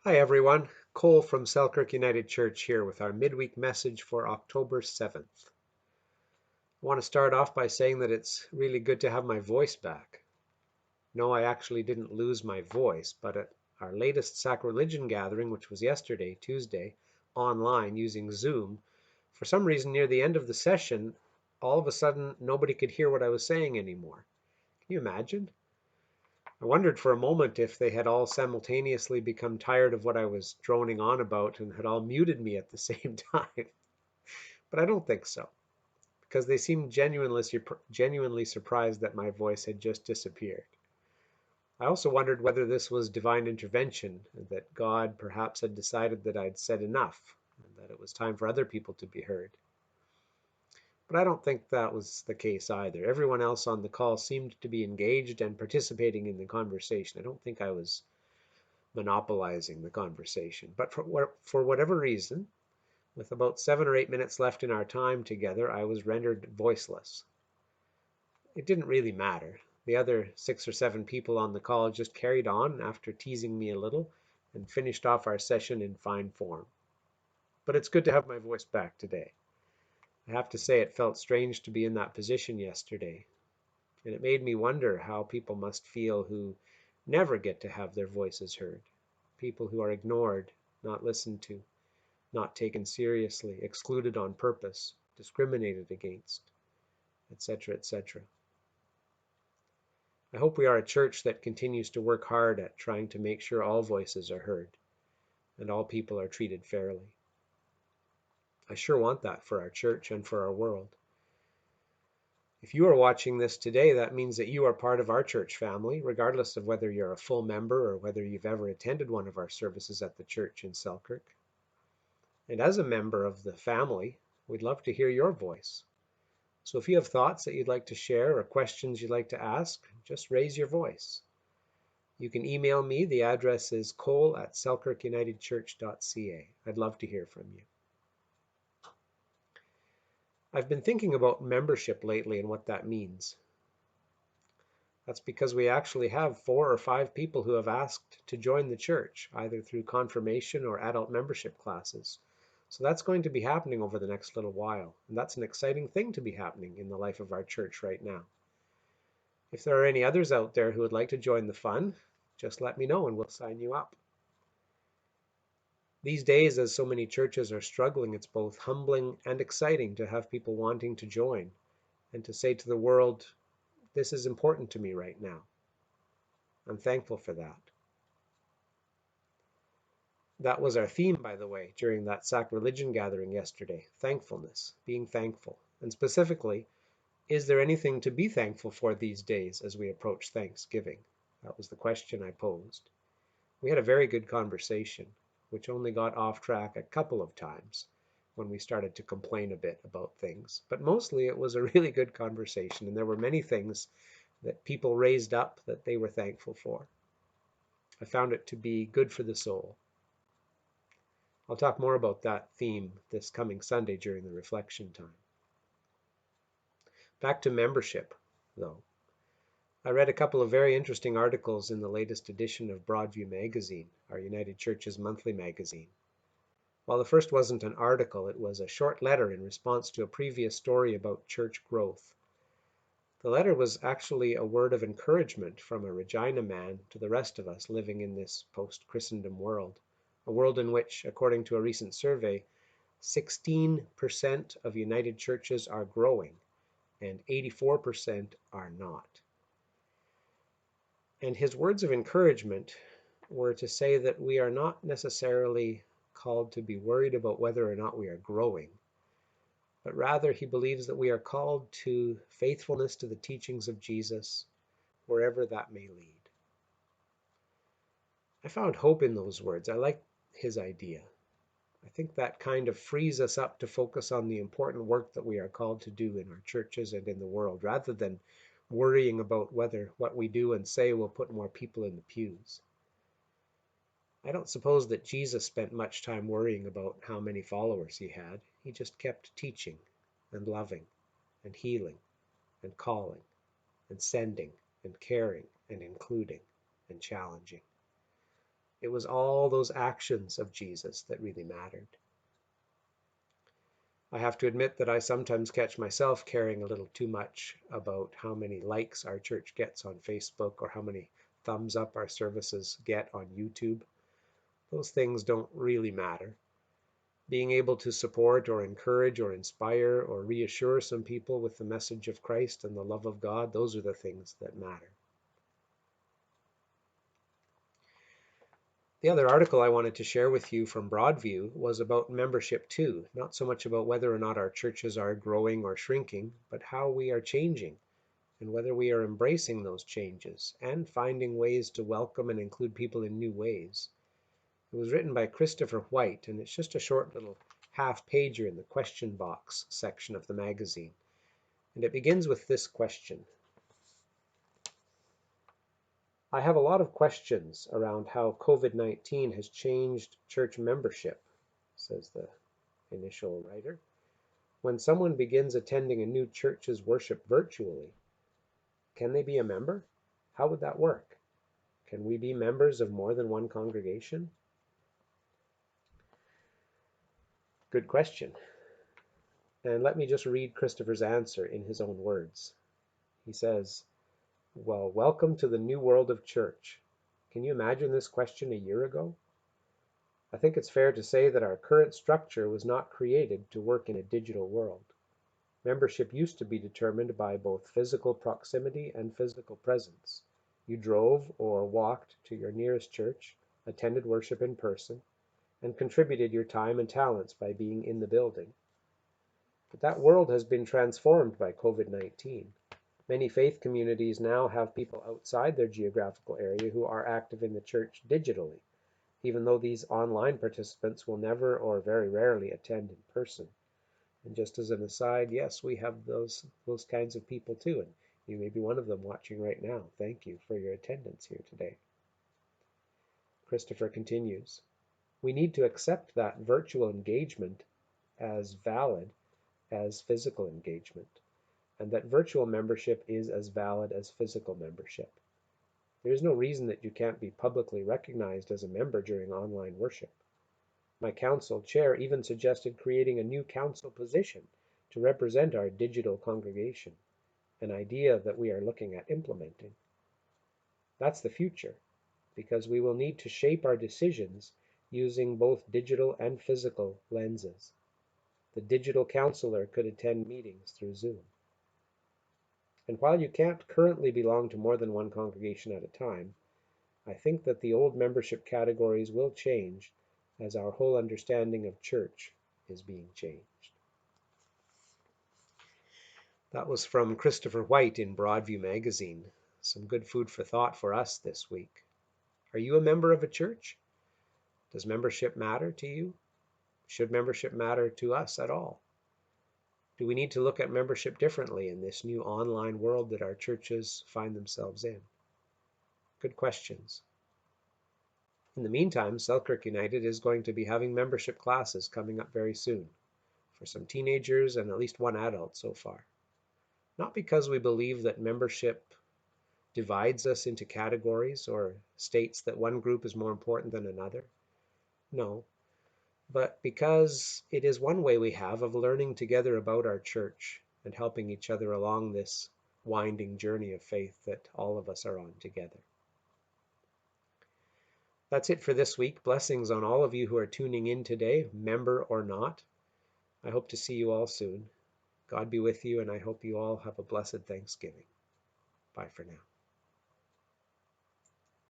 Hi everyone, Cole from Selkirk United Church here with our midweek message for October 7th. I want to start off by saying that it's really good to have my voice back. No, I actually didn't lose my voice, but at our latest sacrilegion gathering, which was yesterday, Tuesday, online using Zoom, for some reason near the end of the session, all of a sudden nobody could hear what I was saying anymore. Can you imagine? I wondered for a moment if they had all simultaneously become tired of what I was droning on about and had all muted me at the same time. But I don't think so, because they seemed genuinely surprised that my voice had just disappeared. I also wondered whether this was divine intervention, and that God perhaps had decided that I'd said enough, and that it was time for other people to be heard. But I don't think that was the case either. Everyone else on the call seemed to be engaged and participating in the conversation. I don't think I was monopolizing the conversation. But for whatever reason, with about 7 or 8 minutes left in our time together, I was rendered voiceless. It didn't really matter. The other 6 or 7 people on the call just carried on after teasing me a little and finished off our session in fine form. But it's good to have my voice back today. I have to say it felt strange to be in that position yesterday, and it made me wonder how people must feel who never get to have their voices heard. People who are ignored, not listened to, not taken seriously, excluded on purpose, discriminated against, etc., etc. I hope we are a church that continues to work hard at trying to make sure all voices are heard and all people are treated fairly. I sure want that for our church and for our world. If you are watching this today, that means that you are part of our church family, regardless of whether you're a full member or whether you've ever attended one of our services at the church in Selkirk. And as a member of the family, we'd love to hear your voice. So if you have thoughts that you'd like to share or questions you'd like to ask, just raise your voice. You can email me. The address is cole@selkirkunitedchurch.ca. I'd love to hear from you. I've been thinking about membership lately and what that means. That's because we actually have 4 or 5 people who have asked to join the church, either through confirmation or adult membership classes. So that's going to be happening over the next little while, and that's an exciting thing to be happening in the life of our church right now. If there are any others out there who would like to join the fun, just let me know and we'll sign you up. These days, as so many churches are struggling, it's both humbling and exciting to have people wanting to join and to say to the world, this is important to me right now. I'm thankful for that. That was our theme, by the way, during that sacrilegion gathering yesterday. Thankfulness, being thankful. And specifically, is there anything to be thankful for these days as we approach Thanksgiving? That was the question I posed. We had a very good conversation, which only got off track a couple of times when we started to complain a bit about things. But mostly it was a really good conversation, and there were many things that people raised up that they were thankful for. I found it to be good for the soul. I'll talk more about that theme this coming Sunday during the reflection time. Back to membership, though. I read a couple of very interesting articles in the latest edition of Broadview Magazine, our United Church's monthly magazine. While the first wasn't an article, it was a short letter in response to a previous story about church growth. The letter was actually a word of encouragement from a Regina man to the rest of us living in this post-Christendom world, a world in which, according to a recent survey, 16% of United Churches are growing and 84% are not. And his words of encouragement were to say that we are not necessarily called to be worried about whether or not we are growing, but rather he believes that we are called to faithfulness to the teachings of Jesus, wherever that may lead. I found hope in those words. I like his idea. I think that kind of frees us up to focus on the important work that we are called to do in our churches and in the world, rather than worrying about whether what we do and say will put more people in the pews. I don't suppose that Jesus spent much time worrying about how many followers he had. He just kept teaching and loving and healing and calling and sending and caring and including and challenging. It was all those actions of Jesus that really mattered. I have to admit that I sometimes catch myself caring a little too much about how many likes our church gets on Facebook or how many thumbs up our services get on YouTube. Those things don't really matter. Being able to support or encourage or inspire or reassure some people with the message of Christ and the love of God, those are the things that matter. The other article I wanted to share with you from Broadview was about membership too, not so much about whether or not our churches are growing or shrinking, but how we are changing and whether we are embracing those changes and finding ways to welcome and include people in new ways. It was written by Christopher White, and it's just a short little half-pager in the question box section of the magazine. And it begins with this question. I have a lot of questions around how COVID-19 has changed church membership, says the initial writer. When someone begins attending a new church's worship virtually, can they be a member? How would that work? Can we be members of more than one congregation? Good question. And let me just read Christopher's answer in his own words. He says, well, welcome to the new world of church. Can you imagine this question a year ago? I think it's fair to say that our current structure was not created to work in a digital world. Membership used to be determined by both physical proximity and physical presence. You drove or walked to your nearest church, attended worship in person, and contributed your time and talents by being in the building. But that world has been transformed by COVID-19. Many faith communities now have people outside their geographical area who are active in the church digitally, even though these online participants will never or very rarely attend in person. And just as an aside, yes, we have those kinds of people too, and you may be one of them watching right now. Thank you for your attendance here today. Christopher continues, we need to accept that virtual engagement as valid as physical engagement, and that virtual membership is as valid as physical membership. There is no reason that you can't be publicly recognized as a member during online worship. My council chair even suggested creating a new council position to represent our digital congregation, an idea that we are looking at implementing. That's the future, because we will need to shape our decisions using both digital and physical lenses. The digital counselor could attend meetings through Zoom. And while you can't currently belong to more than one congregation at a time, I think that the old membership categories will change as our whole understanding of church is being changed. That was from Christopher White in Broadview magazine. Some good food for thought for us this week. Are you a member of a church? Does membership matter to you? Should membership matter to us at all? Do we need to look at membership differently in this new online world that our churches find themselves in? Good questions. In the meantime, Selkirk United is going to be having membership classes coming up very soon for some teenagers and at least one adult so far. Not because we believe that membership divides us into categories or states that one group is more important than another. No, but because it is one way we have of learning together about our church and helping each other along this winding journey of faith that all of us are on together. That's it for this week. Blessings on all of you who are tuning in today, member or not. I hope to see you all soon. God be with you, and I hope you all have a blessed Thanksgiving. Bye for now.